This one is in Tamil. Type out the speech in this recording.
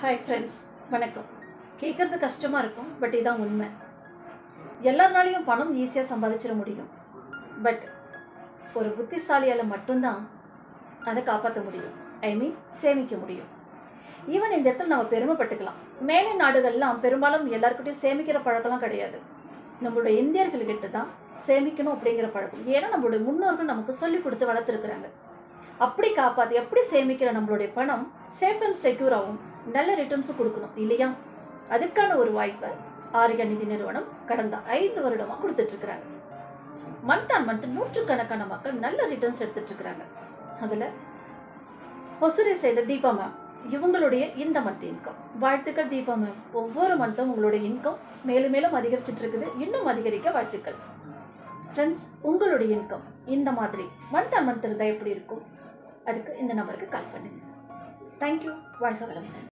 ஹாய் ஃப்ரெண்ட்ஸ், வணக்கம். கேட்குறது கஷ்டமாக இருக்கும், பட் இதான் உண்மை. எல்லாருனாலையும் பணம் ஈஸியாக சம்பாதிச்சிட முடியும். பட் ஒரு புத்திசாலியால் மட்டும்தான் அதை காப்பாற்ற முடியும். சேமிக்க முடியும். ஈவன் இந்த இடத்துல நம்ம பெருமைப்பட்டுக்கலாம். மேலை நாடுகள்லாம் பெரும்பாலும் எல்லாருக்கிட்டையும் சேமிக்கிற பழக்கம்லாம் கிடையாது. நம்மளுடைய இந்தியர்கள்கிட்ட தான் சேமிக்கணும் அப்படிங்கிற பழக்கம். ஏன்னா நம்மளுடைய முன்னோர்கள் நமக்கு சொல்லி கொடுத்து வளர்த்துருக்குறாங்க. அப்படி காப்பாற்றி எப்படி சேமிக்கிற நம்மளுடைய பணம் சேஃப் அண்ட் செக்யூராகவும் நல்ல ரிட்டர்ன்ஸும் கொடுக்கணும் இல்லையா? அதுக்கான ஒரு வாய்ப்பை ஆர்யா நிதி நிறுவனம் கடந்த 5 வருடமாக கொடுத்துட்ருக்குறாங்க. மந்த் ஆன் மந்த் நூற்றுக்கணக்கான மக்கள் நல்ல ரிட்டர்ன்ஸ் எடுத்துட்ருக்குறாங்க. அதில் ஹொசுரை செய்த தீபா மேம், இவங்களுடைய இந்த மந்த் இன்கம். வாழ்த்துக்கள் தீபா மேம். ஒவ்வொரு மந்த்தும் உங்களுடைய இன்கம் மேலும் மேலும் அதிகரிச்சுட்டு இருக்குது. இன்னும் அதிகரிக்க வாழ்த்துக்கள். ஃப்ரெண்ட்ஸ், உங்களுடைய இன்கம் இந்த மாதிரி மந்த் ஆன் மந்த் இருந்தால் எப்படி இருக்கும்? அதுக்கு இந்த நம்பருக்கு கால் பண்ணுங்கள். தேங்க்யூ. வாழ்க வளமுடன்.